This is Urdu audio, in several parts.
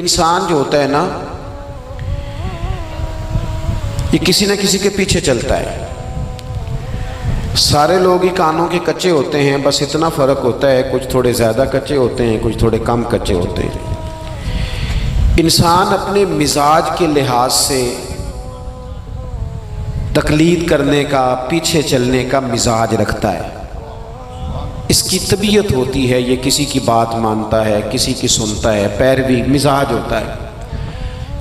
انسان جو ہوتا ہے نا، یہ کسی نہ کسی کے پیچھے چلتا ہے۔ سارے لوگ ہی کانوں کے کچے ہوتے ہیں، بس اتنا فرق ہوتا ہے، کچھ تھوڑے زیادہ کچے ہوتے ہیں، کچھ تھوڑے کم کچے ہوتے ہیں۔ انسان اپنے مزاج کے لحاظ سے تقلید کرنے کا، پیچھے چلنے کا مزاج رکھتا ہے۔ اس کی طبیعت ہوتی ہے، یہ کسی کی بات مانتا ہے، کسی کی سنتا ہے، پیروی مزاج ہوتا ہے۔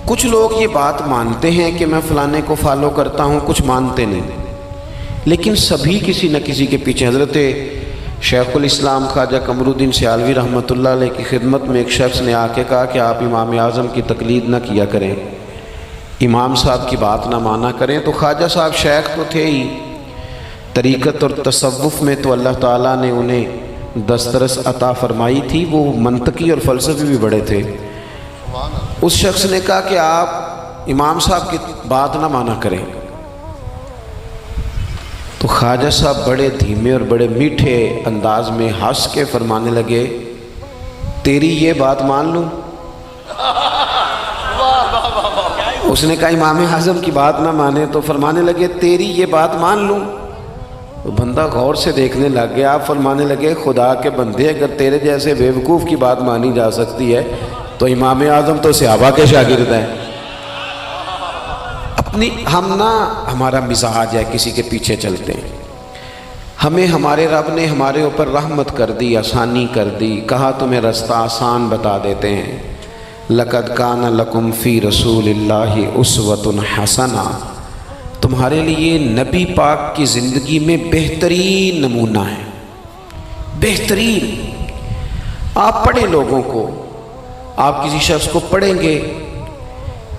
کچھ لوگ یہ بات مانتے ہیں کہ میں فلانے کو فالو کرتا ہوں، کچھ مانتے نہیں، لیکن سبھی کسی نہ کسی کے پیچھے۔ حضرت شیخ الاسلام خواجہ قمر الدین سیالوی رحمۃ اللہ علیہ کی خدمت میں ایک شخص نے آ کے کہا کہ آپ امام اعظم کی تقلید نہ کیا کریں، امام صاحب کی بات نہ مانا کریں۔ تو خواجہ صاحب شیخ تو تھے ہی، طریقت اور تصوف میں تو اللہ تعالیٰ نے انہیں دسترس عطا فرمائی تھی، وہ منطقی اور فلسفی بھی بڑے تھے۔ اس شخص نے کہا کہ آپ امام صاحب کی بات نہ مانا کریں۔ تو خواجہ صاحب بڑے دھیمے اور بڑے میٹھے انداز میں ہنس کے فرمانے لگے، تیری یہ بات مان لوں؟ اس نے کہا امام اعظم کی بات نہ مانے، تو فرمانے لگے تیری یہ بات مان لوں؟ تو بندہ غور سے دیکھنے لگ گیا، آپ فرمانے لگے خدا کے بندے، اگر تیرے جیسے بیوقوف کی بات مانی جا سکتی ہے تو امام اعظم تو صحابہ کے شاگرد ہیں۔ ہمارا مزاج ہے، کسی کے پیچھے چلتے ہیں۔ ہمیں ہمارے رب نے ہمارے اوپر رحمت کر دی، آسانی کر دی، کہا تمہیں رستہ آسان بتا دیتے ہیں۔ لَقَدْ كَانَ لَكُمْ فِي رَسُولِ اللَّهِ أُسْوَةٌ حَسَنَةٌ، تمہارے لیے نبی پاک کی زندگی میں بہترین نمونہ ہے، بہترین۔ آپ پڑھیں لوگوں کو، آپ کسی شخص کو پڑھیں گے،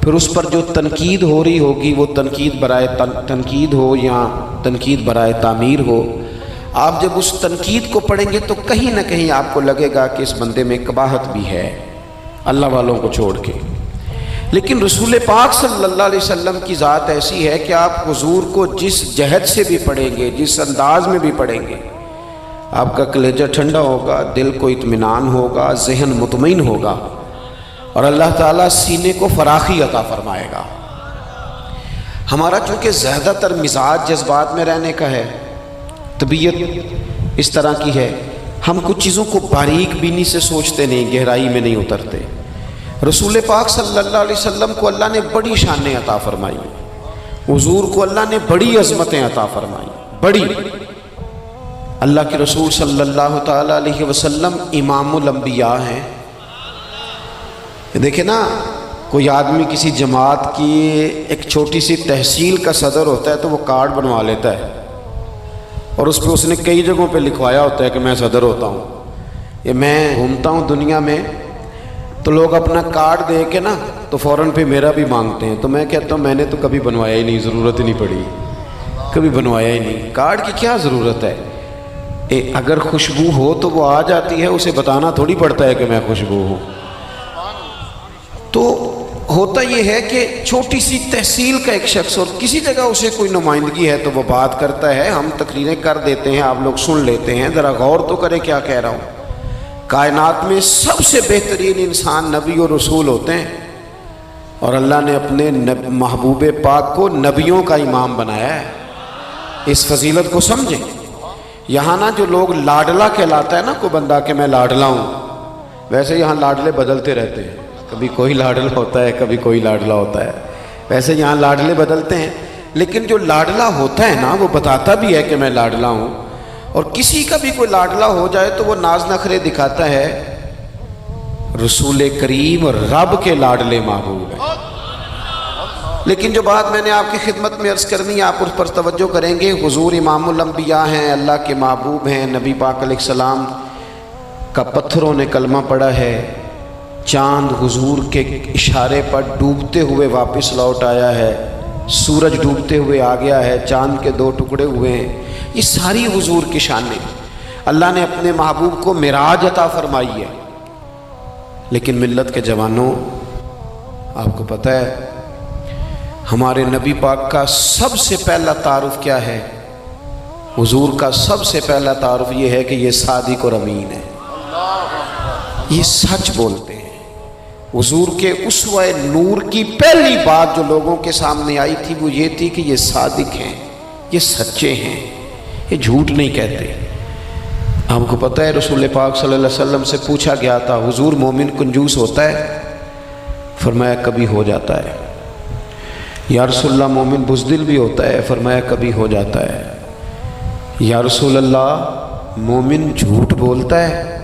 پھر اس پر جو تنقید ہو رہی ہوگی وہ تنقید برائے تنقید ہو یا تنقید برائے تعمیر ہو، آپ جب اس تنقید کو پڑھیں گے تو کہیں نہ کہیں آپ کو لگے گا کہ اس بندے میں قباحت بھی ہے، اللہ والوں کو چھوڑ کے۔ لیکن رسول پاک صلی اللہ علیہ وسلم کی ذات ایسی ہے کہ آپ حضور کو جس جہت سے بھی پڑھیں گے، جس انداز میں بھی پڑھیں گے، آپ کا کلیجہ ٹھنڈا ہوگا، دل کو اطمینان ہوگا، ذہن مطمئن ہوگا، اور اللہ تعالیٰ سینے کو فراخی عطا فرمائے گا۔ ہمارا چونکہ زیادہ تر مزاج جذبات میں رہنے کا ہے، طبیعت اس طرح کی ہے، ہم کچھ چیزوں کو باریک بینی سے سوچتے نہیں، گہرائی میں نہیں اترتے۔ رسول پاک صلی اللہ علیہ وسلم کو اللہ نے بڑی شانیں عطا فرمائی، حضور کو اللہ نے بڑی عظمتیں عطا فرمائی، بڑی۔ اللہ کے رسول صلی اللہ تعالیٰ علیہ وسلم امام الانبیاء ہیں۔ دیکھیں نا، کوئی آدمی کسی جماعت کی ایک چھوٹی سی تحصیل کا صدر ہوتا ہے تو وہ کارڈ بنوا لیتا ہے، اور اس پہ اس نے کئی جگہوں پہ لکھوایا ہوتا ہے کہ میں صدر ہوتا ہوں۔ یہ میں گھومتا ہوں دنیا میں تو لوگ اپنا کارڈ دے کے نا تو فوراً پہ میرا بھی مانگتے ہیں، تو میں کہتا ہوں میں نے تو کبھی بنوایا ہی نہیں، ضرورت ہی نہیں پڑی، کبھی بنوایا ہی نہیں۔ کارڈ کی کیا ضرورت ہے؟ اگر خوشبو ہو تو وہ آ جاتی ہے، اسے بتانا تھوڑی پڑتا ہے کہ میں خوشبو ہوں۔ تو ہوتا یہ ہے کہ چھوٹی سی تحصیل کا ایک شخص اور کسی جگہ اسے کوئی نمائندگی ہے تو وہ بات کرتا ہے، ہم تقریریں کر دیتے ہیں، آپ لوگ سن لیتے ہیں، ذرا غور تو کریں کیا کہہ رہا ہوں۔ کائنات میں سب سے بہترین انسان نبی اور رسول ہوتے ہیں، اور اللہ نے اپنے محبوب پاک کو نبیوں کا امام بنایا ہے۔ اس فضیلت کو سمجھیں۔ یہاں نا جو لوگ لاڈلا کہلاتا ہے نا کوئی بندہ کہ میں لاڈلا ہوں، ویسے یہاں لاڈلے بدلتے رہتے ہیں، کبھی کوئی لاڈلا ہوتا ہے، کبھی کوئی لاڈلا ہوتا ہے، ویسے یہاں لاڈلے بدلتے ہیں، لیکن جو لاڈلا ہوتا ہے نا وہ بتاتا بھی ہے کہ میں لاڈلا ہوں۔ اور کسی کا بھی کوئی لاڈلا ہو جائے تو وہ ناز نخرے دکھاتا ہے۔ رسول کریم رب کے لاڈلے محبوب ہیں۔ لیکن جو بات میں نے آپ کی خدمت میں عرض کرنی ہے، آپ اس پر توجہ کریں گے۔ حضور امام الانبیاء ہیں، اللہ کے محبوب ہیں، نبی پاک علیہ السلام کا پتھروں نے کلمہ پڑھا ہے، چاند حضور کے اشارے پر ڈوبتے ہوئے واپس لوٹ آیا ہے، سورج ڈوبتے ہوئے آ گیا ہے، چاند کے 2 ٹکڑے ہوئے ہیں۔ یہ ساری حضور کی شانیں اللہ نے اپنے محبوب کو معراج عطا فرمائی ہے۔ لیکن ملت کے جوانوں، آپ کو پتہ ہے ہمارے نبی پاک کا سب سے پہلا تعارف کیا ہے؟ حضور کا سب سے پہلا تعارف یہ ہے کہ یہ صادق اور امین ہے، یہ سچ بولتے ہیں، حضور کے اسوہ نور کی پہلی بات جو لوگوں کے سامنے آئی تھی وہ یہ تھی کہ یہ صادق ہیں، یہ سچے ہیں، یہ جھوٹ نہیں کہتے۔ ہم کو پتہ ہے رسول پاک صلی اللہ علیہ وسلم سے پوچھا گیا تھا حضور مومن کنجوس ہوتا ہے؟ فرمایا کبھی ہو جاتا ہے۔ یا رسول اللہ مومن بزدل بھی ہوتا ہے؟ فرمایا کبھی ہو جاتا ہے۔ یا رسول اللہ مومن جھوٹ بولتا ہے؟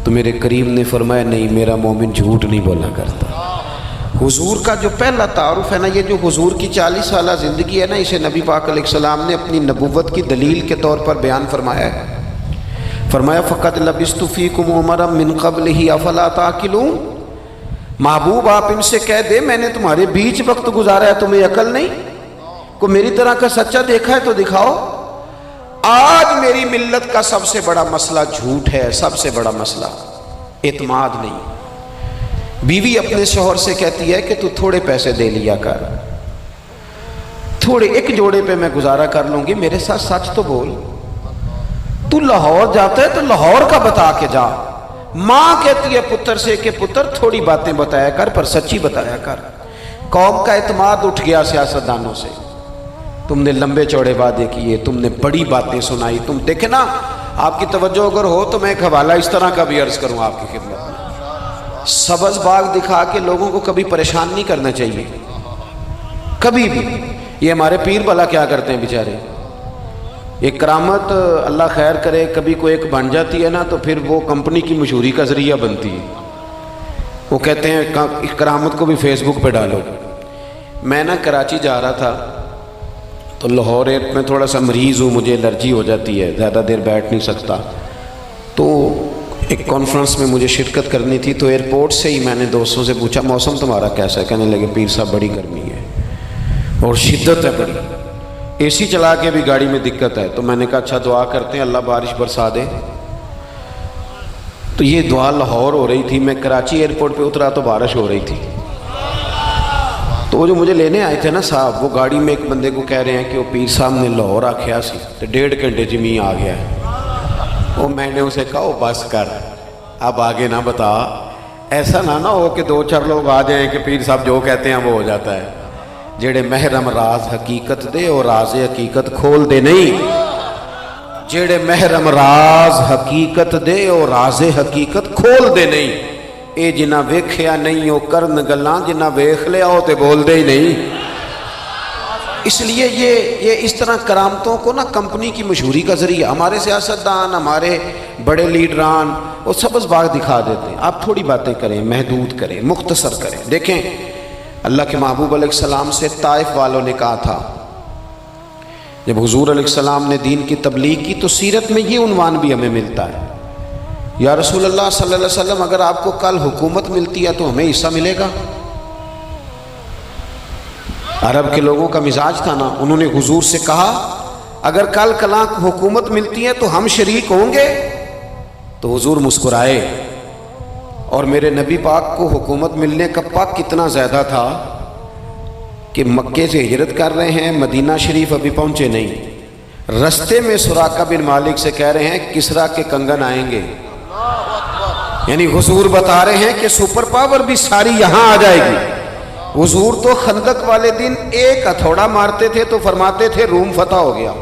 تو میرے کریم نے فرمایا نہیں، میرا مومن جھوٹ نہیں بولا کرتا۔ حضور کا جو پہلا تعارف ہے نا، یہ جو حضور کی 40 سالہ زندگی ہے نا، اسے نبی پاک علیہ السلام نے اپنی نبوت کی دلیل کے طور پر بیان فرمایا ہے۔ فرمایا فَقَدْ لَبِثْتُ فِيكُمْ عُمَرًا مِّن قَبْلِهِ أَفَلَا تَعْقِلُونَ۔ محبوب آپ ان سے کہہ دے میں نے تمہارے بیچ وقت گزارا ہے، تمہیں عقل نہیں؟ کو میری طرح کا سچا دیکھا ہے تو دکھاؤ۔ آج میری ملت کا سب سے بڑا مسئلہ جھوٹ ہے، سب سے بڑا مسئلہ اعتماد نہیں۔ بیوی اپنے شوہر سے کہتی ہے کہ تو تھوڑے پیسے دے لیا کر، تھوڑے ایک جوڑے پہ میں گزارا کر لوں گی، میرے ساتھ سچ تو بول۔ تو لاہور جاتا ہے تو لاہور کا بتا کے جا۔ ماں کہتی ہے پتر سے کہ پتر تھوڑی باتیں بتایا کر پر سچی بتایا کر۔ قوم کا اعتماد اٹھ گیا سیاستدانوں سے، تم نے لمبے چوڑے وعدے کیے، تم نے بڑی باتیں سنائی۔ تم دیکھیں نا، آپ کی توجہ اگر ہو تو میں ایک حوالہ اس طرح کا بھی عرض کروں آپ کی خدمت میں۔ سبز باغ دکھا کے لوگوں کو کبھی پریشان نہیں کرنا چاہیے، کبھی بھی۔ یہ ہمارے پیر بھلا کیا کرتے ہیں بیچارے، ایک کرامت اللہ خیر کرے کبھی کوئی ایک بن جاتی ہے نا تو پھر وہ کمپنی کی مشہوری کا ذریعہ بنتی ہے۔ وہ کہتے ہیں اس کرامت کو بھی فیس بک پہ ڈالو۔ میں نا کراچی جا رہا تھا تو لاہور میں تھوڑا سا مریض ہوں، مجھے الرجی ہو جاتی ہے، زیادہ دیر بیٹھ نہیں سکتا، تو ایک کانفرنس میں مجھے شرکت کرنی تھی۔ تو ایئرپورٹ سے ہی میں نے دوستوں سے پوچھا موسم تمہارا کیسا ہے؟ کہنے لگے پیر صاحب بڑی گرمی ہے اور شدت ہے بڑی، اے سی چلا کے بھی گاڑی میں دقت ہے۔ تو میں نے کہا اچھا دعا کرتے ہیں اللہ بارش برسا دے۔ تو یہ دعا لاہور ہو رہی تھی، میں کراچی ایئرپورٹ پہ اترا تو بارش ہو رہی تھی۔ تو وہ جو مجھے لینے آئے تھے نا صاحب، وہ گاڑی میں ایک بندے کو کہہ رہے ہیں کہ وہ پیر صاحب نے لاہور آکھیا سی تو 1.5 گھنٹے جمی آ گیا ہے۔ وہ میں نے اسے کہا بس کر، اب آگے نہ بتا، ایسا نہ ہو کہ 2-4 لوگ آ جائیں کہ پیر صاحب جو کہتے ہیں وہ ہو جاتا ہے۔ جڑے محرم راز حقیقت دے اور راز حقیقت کھول دے نہیں، جڑے محرم راز حقیقت دے اور راز حقیقت کھول دے نہیں، اے جنہ ویکھیا نہیں ہو کرن گلاں، جنہ ویکھ لیا ہو تے بول دے ہی نہیں۔ اس لیے یہ اس طرح کرامتوں کو نا کمپنی کی مشہوری کا ذریعہ، ہمارے سیاستدان، ہمارے بڑے لیڈران وہ سبز باغ دکھا دیتے ہیں۔ آپ تھوڑی باتیں کریں، محدود کریں، مختصر کریں۔ دیکھیں اللہ کے محبوب علیہ السلام سے طائف والوں نے کہا تھا، جب حضور علیہ السلام نے دین کی تبلیغ کی تو سیرت میں یہ عنوان بھی ہمیں ملتا ہے، یا رسول اللہ صلی اللہ علیہ وسلم اگر آپ کو کل حکومت ملتی ہے تو ہمیں حصہ ملے گا؟ عرب کے لوگوں کا مزاج تھا نا، انہوں نے حضور سے کہا اگر کل کلاں حکومت ملتی ہے تو ہم شریک ہوں گے؟ تو حضور مسکرائے، اور میرے نبی پاک کو حکومت ملنے کا پاک کتنا زیادہ تھا کہ مکے سے ہجرت کر رہے ہیں، مدینہ شریف ابھی پہنچے نہیں، رستے میں سراقہ بن مالک سے کہہ رہے ہیں کسرا کے کنگن آئیں گے، یعنی حضور بتا رہے ہیں کہ سپر پاور بھی ساری یہاں آ جائے گی۔ حضور تو خندق والے دن ایک ہتھوڑا مارتے تھے تو فرماتے تھے روم فتح ہو گیا،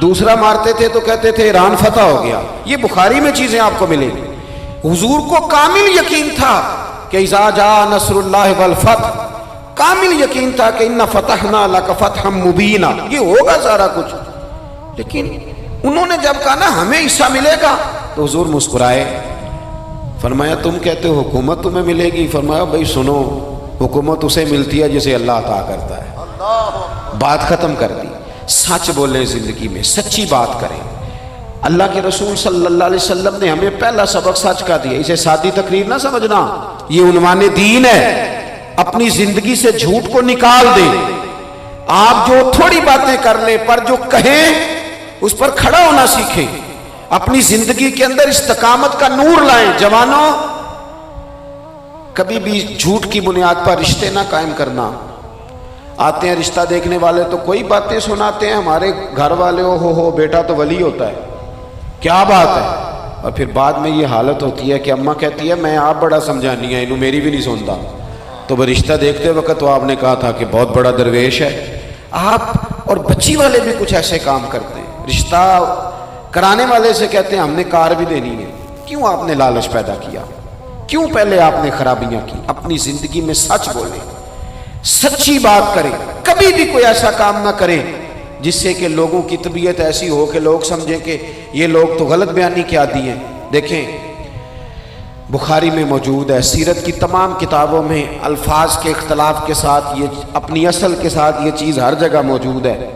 دوسرا مارتے تھے تو کہتے تھے ایران فتح ہو گیا۔ یہ بخاری میں چیزیں آپ کو ملیں گی۔ حضور کو کامل یقین تھا کہ اذا جاء نصر اللہ والفتح، کامل یقین تھا کہ ان فتحنا لک فتحا مبینا، یہ ہوگا سارا کچھ۔ لیکن انہوں نے جب کہا نا ہمیں حصہ ملے گا تو حضور مسکرائے، فرمایا تم کہتے ہو حکومت تمہیں ملے گی؟ فرمایا بھائی سنو، حکومت اسے ملتی ہے جسے اللہ عطا کرتا ہے۔ بات ختم کر دی۔ سچ بولیں زندگی میں، سچی بات کریں۔ اللہ کے رسول صلی اللہ علیہ وسلم نے ہمیں پہلا سبق سچ کا دیا، اسے سادی تقریر نہ سمجھنا، یہ عنوان دین ہے۔ اپنی زندگی سے جھوٹ کو نکال دیں۔ آپ جو تھوڑی باتیں کر لیں پر جو کہیں اس پر کھڑا ہونا سیکھیں، اپنی زندگی کے اندر استقامت کا نور لائیں۔ جوانوں، کبھی بھی جھوٹ کی بنیاد پر رشتے نہ قائم کرنا۔ آتے ہیں رشتہ دیکھنے والے تو کوئی باتیں سناتے ہیں، ہمارے گھر والے ہو بیٹا تو ولی ہوتا ہے، کیا بات ہے؟ اور پھر بعد میں یہ حالت ہوتی ہے کہ اماں کہتی ہے میں آپ بڑا سمجھانی ہے انہوں میری بھی نہیں سنتا، تو وہ رشتہ دیکھتے وقت تو آپ نے کہا تھا کہ بہت بڑا درویش ہے آپ، اور بچی والے بھی کچھ ایسے کام کرتے ہیں، رشتہ کرانے والے سے کہتے ہیں ہم نے کار بھی دینی ہے، کیوں آپ نے لالچ پیدا کیا، کیوں پہلے آپ نے خرابیاں کی؟ اپنی زندگی میں سچ بولیں، سچی بات کریں، کبھی بھی کوئی ایسا کام نہ کریں جس سے کہ لوگوں کی طبیعت ایسی ہو کہ لوگ سمجھیں کہ یہ لوگ تو غلط بیانی کے عادی ہیں۔ دیکھیں بخاری میں موجود ہے، سیرت کی تمام کتابوں میں الفاظ کے اختلاف کے ساتھ یہ اپنی اصل کے ساتھ یہ چیز ہر جگہ موجود ہے۔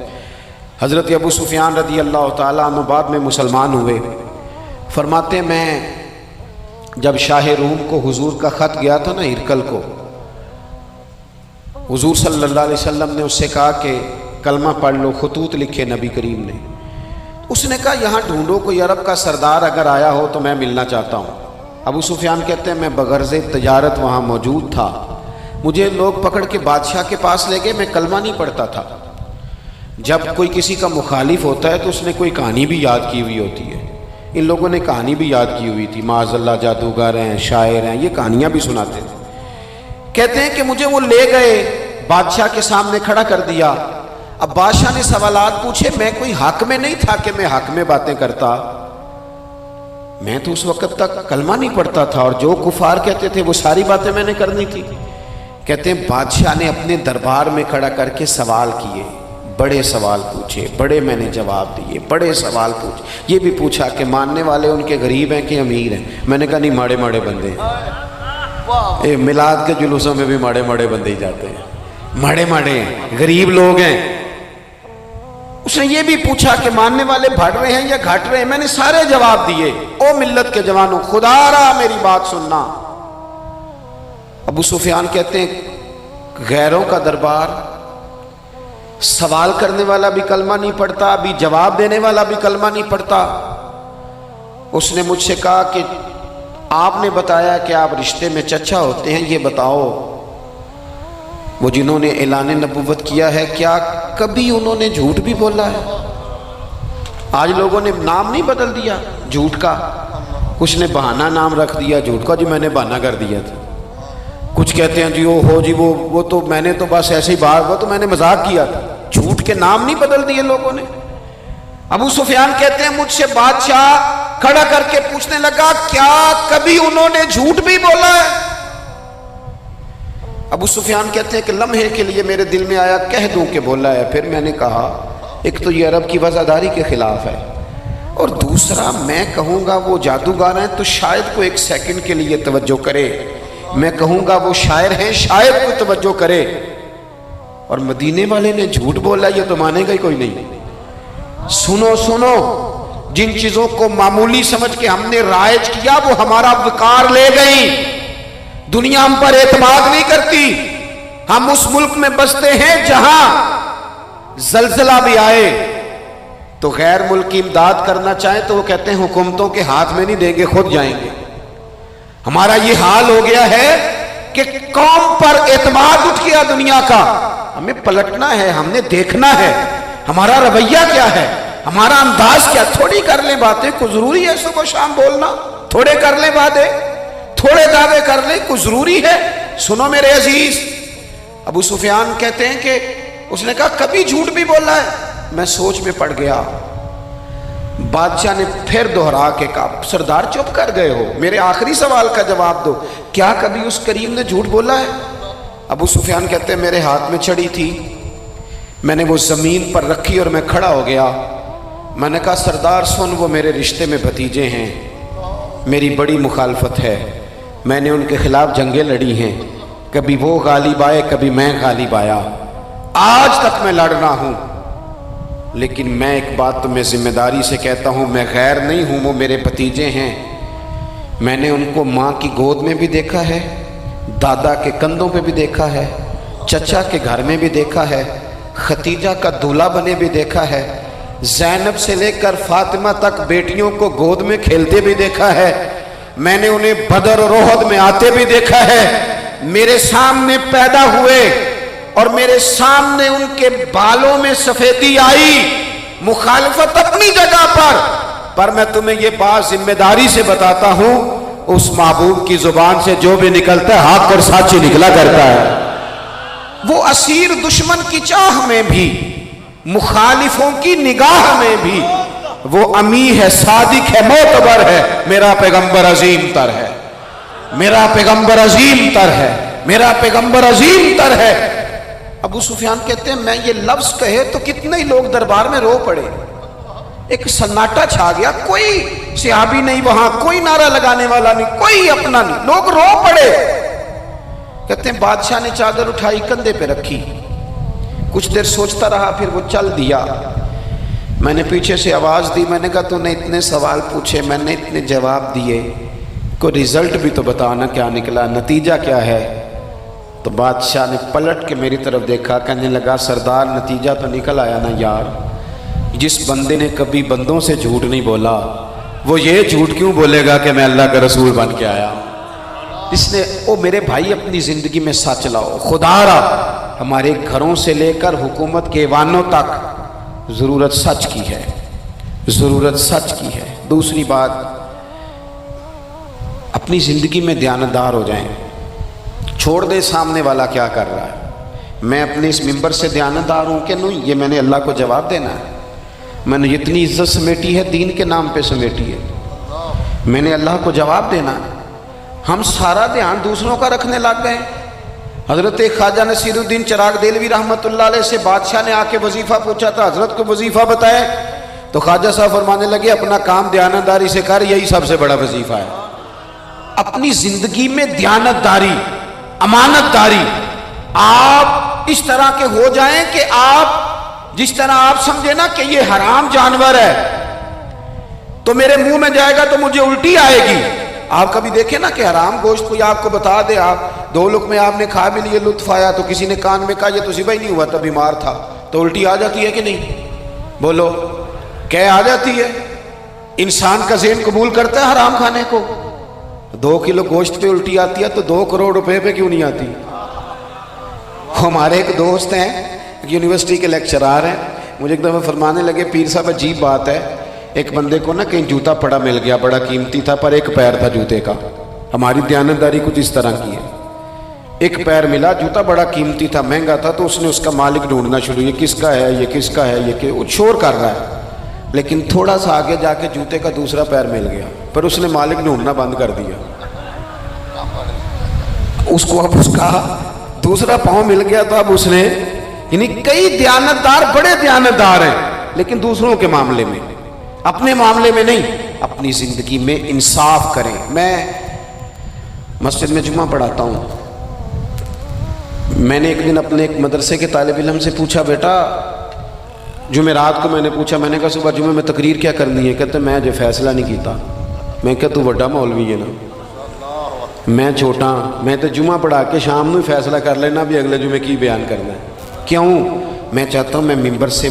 حضرت ابو سفیان رضی اللہ تعالیٰ عنہ بعد میں مسلمان ہوئے، فرماتے میں جب شاہ روم کو حضور کا خط گیا تھا نا ہرقل کو، حضور صلی اللہ علیہ وسلم نے اس سے کہا کہ کلمہ پڑھ لو، خطوط لکھے نبی کریم نے، اس نے کہا یہاں ڈھونڈو کوئی عرب کا سردار اگر آیا ہو تو میں ملنا چاہتا ہوں۔ ابو سفیان کہتے ہیں میں بغرض تجارت وہاں موجود تھا، مجھے لوگ پکڑ کے بادشاہ کے پاس لے گئے، میں کلمہ نہیں پڑھتا تھا۔ جب کوئی کسی کا مخالف ہوتا ہے تو اس نے کوئی کہانی بھی یاد کی ہوئی ہوتی ہے، ان لوگوں نے کہانی بھی یاد کی ہوئی تھی، معاذ اللہ جادوگر ہیں، شاعر ہیں، یہ کہانیاں بھی سناتے تھے۔ کہتے ہیں کہ مجھے وہ لے گئے، بادشاہ کے سامنے کھڑا کر دیا۔ اب بادشاہ نے سوالات پوچھے، میں کوئی حق میں نہیں تھا کہ میں حق میں باتیں کرتا، میں تو اس وقت تک کلمہ نہیں پڑھتا تھا، اور جو کفار کہتے تھے وہ ساری باتیں میں نے کرنی تھی۔ کہتے ہیں بادشاہ نے اپنے دربار میں کھڑا کر کے سوال کیے، بڑے سوال پوچھے، بڑے میں نے جواب دیے، بڑے سوال پوچھے، یہ بھی پوچھا کہ ماننے والے ان کے غریب ہیں کہ امیر ہیں؟ میں نے کہا نہیں، ماڑے ماڑے بندے ہیں، میلاد کے جلوسوں میں بھی ماڑے ماڑے بندے ہی جاتے ہیں، ماڑے ماڑے ہیں، غریب لوگ ہیں۔ اس نے یہ بھی پوچھا کہ ماننے والے بڑھ رہے ہیں یا گھٹ رہے ہیں؟ میں نے سارے جواب دیے۔ او ملت کے جوانوں، خدا را میری بات سننا۔ ابو سفیان کہتے ہیں غیروں کا دربار، سوال کرنے والا بھی کلمہ نہیں پڑھتا، ابھی جواب دینے والا بھی کلمہ نہیں پڑھتا۔ اس نے مجھ سے کہا کہ آپ نے بتایا کہ آپ رشتے میں چچا ہوتے ہیں، یہ بتاؤ وہ جنہوں نے اعلان نبوت کیا ہے کیا کبھی انہوں نے جھوٹ بھی بولا ہے؟ آج لوگوں نے نام نہیں بدل دیا جھوٹ کا، کچھ نے بہانہ نام رکھ دیا جھوٹ کا، جی میں نے بہانہ کر دیا تھا، کچھ کہتے ہیں جی وہ ہو جی وہ تو میں نے تو بس ایسے ہی بات، وہ تو میں نے مذاق کیا تھا، جھوٹ کے نام نہیں بدل دیے لوگوں نے۔ ابو سفیان کہتے ہیں مجھ سے بادشاہ کھڑا کر کے پوچھنے لگا کیا کبھی انہوں نے جھوٹ بھی بولا ہے؟ ابو سفیان کہتے ہیں کہ لمحے کے لیے میرے دل میں آیا کہہ دوں کہ بولا ہے، پھر میں نے کہا ایک تو یہ عرب کی وفاداری کے خلاف ہے، اور دوسرا میں کہوں گا وہ جادوگر ہیں تو شاید کو ایک سیکنڈ کے لیے توجہ کرے، میں کہوں گا وہ شاعر ہیں شاید کو توجہ کرے، اور مدینے والے نے جھوٹ بولا یہ تو مانے گا ہی کوئی نہیں۔ سنو سنو، جن چیزوں کو معمولی سمجھ کے ہم نے رائج کیا وہ ہمارا وقار لے گئی، دنیا ہم پر اعتماد نہیں کرتی۔ ہم اس ملک میں بستے ہیں جہاں زلزلہ بھی آئے تو غیر ملکی امداد کرنا چاہیں تو وہ کہتے ہیں حکومتوں کے ہاتھ میں نہیں دیں گے، خود جائیں گے۔ ہمارا یہ حال ہو گیا ہے کہ قوم پر اعتماد اٹھ گیا دنیا کا، ہمیں پلٹنا ہے، ہم نے دیکھنا ہے ہمارا رویہ کیا ہے، ہمارا انداز کیا۔ تھوڑی کر لیں باتیں، کوئی ضروری ہے صبح شام بولنا؟ تھوڑے کر لیں باتیں، تھوڑے دعوے کر لیں، کوئی ضروری ہے؟ سنو میرے عزیز، ابو سفیان کہتے ہیں کہ اس نے کہا کبھی جھوٹ بھی بولا ہے؟ میں سوچ میں پڑ گیا۔ بادشاہ نے پھر دہرا کے کہا سردار چپ کر گئے ہو، میرے آخری سوال کا جواب دو، کیا کبھی اس کریم نے جھوٹ بولا ہے؟ ابو سفیان کہتے ہیں میرے ہاتھ میں چھڑی تھی، میں نے وہ زمین پر رکھی اور میں کھڑا ہو گیا، میں نے کہا سردار سن، وہ میرے رشتے میں بھتیجے ہیں، میری بڑی مخالفت ہے، میں نے ان کے خلاف جنگیں لڑی ہیں، کبھی وہ غالب آئے کبھی میں غالب آیا، آج تک میں لڑ رہا ہوں، لیکن میں ایک بات تمہیں ذمہ داری سے کہتا ہوں، میں غیر نہیں ہوں، وہ میرے بھتیجے ہیں، میں نے ان کو ماں کی گود میں بھی دیکھا ہے، دادا کے کندھوں پہ بھی دیکھا ہے، چچا کے گھر میں بھی دیکھا ہے، ختیجہ کا دولہا بنے بھی دیکھا ہے، زینب سے لے کر فاطمہ تک بیٹیوں کو گود میں کھیلتے بھی دیکھا ہے، میں نے انہیں بدر اور احد میں آتے بھی دیکھا ہے، میرے سامنے پیدا ہوئے اور میرے سامنے ان کے بالوں میں سفیدی آئی، مخالفت اپنی جگہ پر، پر میں تمہیں یہ بات ذمہ داری سے بتاتا ہوں، اس محبوب کی زبان سے جو بھی نکلتا ہے حق اور سچ ہی نکلا کرتا ہے۔ وہ اسیر دشمن کی چاہ میں بھی، مخالفوں کی نگاہ میں بھی، وہ امی ہے، صادق ہے، معتبر ہے، میرا پیغمبر عظیم تر ہے، میرا پیغمبر عظیم تر ہے، میرا پیغمبر عظیم تر ہے۔ ابو سفیان کہتے ہیں میں یہ لفظ کہے تو کتنے ہی لوگ دربار میں رو پڑے، ایک سناٹا چھا گیا، کوئی صحابی نہیں وہاں، کوئی نعرہ لگانے والا نہیں، کوئی اپنا نہیں، لوگ رو پڑے۔ کہتے ہیں بادشاہ نے چادر اٹھائی کندھے پہ رکھی، کچھ دیر سوچتا رہا، پھر وہ چل دیا۔ میں نے پیچھے سے آواز دی، میں نے کہا تو نے اتنے سوال پوچھے، میں نے اتنے جواب دیے، کوئی رزلٹ بھی تو بتانا کیا نکلا، نتیجہ کیا ہے؟ تو بادشاہ نے پلٹ کے میری طرف دیکھا، کہنے لگا سردار نتیجہ تو نکل آیا نا یار، جس بندے نے کبھی بندوں سے جھوٹ نہیں بولا وہ یہ جھوٹ کیوں بولے گا کہ میں اللہ کا رسول بن کے آیا؟ اس نے او میرے بھائی اپنی زندگی میں سچ لاؤ، خدا را ہمارے گھروں سے لے کر حکومت کے ایوانوں تک ضرورت سچ کی ہے، ضرورت سچ کی ہے۔ دوسری بات، اپنی زندگی میں دیانتدار ہو جائیں، چھوڑ دے سامنے والا کیا کر رہا ہے، میں اپنے اس ممبر سے دیانتدار ہوں کہ نہیں، یہ میں نے اللہ کو جواب دینا ہے۔ میں نے اتنی عزت سمیٹی ہے، دین کے نام پہ سمیٹی ہے، میں نے اللہ کو جواب دینا ہے۔ ہم سارا دھیان دوسروں کا رکھنے لگ گئے۔ حضرت خواجہ نصیر الدین چراغ دہلوی رحمۃ اللہ علیہ سے بادشاہ نے آ کے وظیفہ پوچھا تھا، حضرت کو وظیفہ بتائے تو خواجہ صاحب فرمانے لگے اپنا کام دیانتداری سے کر، یہی سب سے بڑا وظیفہ ہے۔ اپنی زندگی میں دیانتداری، امانت داری، آپ اس طرح کے ہو جائیں کہ آپ جس طرح آپ سمجھے نا کہ یہ حرام جانور ہے تو میرے منہ میں جائے گا تو مجھے الٹی آئے گی۔ آپ کبھی دیکھیں نا کہ حرام گوشت کوئی آپ کو بتا دے، آپ دو لقمے آپ نے کھا بھی لیے، لطف آیا، تو کسی نے کان میں کہا یہ تو ذبح ہی نہیں ہوا تھا، بیمار تھا، تو الٹی آ جاتی ہے کہ نہیں؟ بولو کہ آ جاتی ہے؟ انسان کا ذہن قبول کرتا ہے حرام کھانے کو؟ 2 کلو گوشت پہ الٹی آتی ہے تو 2 کروڑ روپے پہ کیوں نہیں آتی؟ ہمارے ایک دوست ہیں یونیورسٹی کے لیکچرار ہیں، مجھے ایک دفعہ فرمانے لگے پیر صاحب عجیب بات ہے، ایک بندے کو نا کہیں جوتا پڑا مل گیا، بڑا قیمتی تھا پر ایک پیر تھا جوتے کا۔ ہماری دیانتداری کچھ اس طرح کی ہے، ایک پیر ملا، جوتا بڑا قیمتی تھا، مہنگا تھا، تو اس نے اس کا مالک ڈھونڈنا شروع، یہ کس کا ہے، یہ کس کا ہے، یہ کہ وہ شور کر رہا ہے، لیکن تھوڑا سا آگے جا کے جوتے کا دوسرا پیر مل گیا، پر اس نے مالک ڈھونڈنا بند کر دیا۔ اس کو اب اس کا دوسرا پاؤں مل گیا تو اب اس نے، یعنی کئی دیانتدار بڑے دیانتدار ہیں لیکن دوسروں کے معاملے میں، اپنے معاملے میں نہیں، اپنی زندگی میں انصاف کریں۔ میں مسجد میں جمعہ پڑھاتا ہوں، میں نے ایک دن اپنے ایک مدرسے کے طالب علم سے پوچھا، بیٹا جمعرات کو میں نے پوچھا، میں نے کہا صبح جمعہ میں تقریر کیا کرنی ہے؟ کہتے میں جو فیصلہ نہیں کیتا۔ میں کہا تو بڑا مولوی ہے نا، میں چھوٹا، میں تو جمعہ پڑھا کے شام میں فیصلہ کر لینا بھی اگلے جمعے کی بیان کرنا ہے۔ کیوں؟ میں چاہتا ہوں میں ممبر سے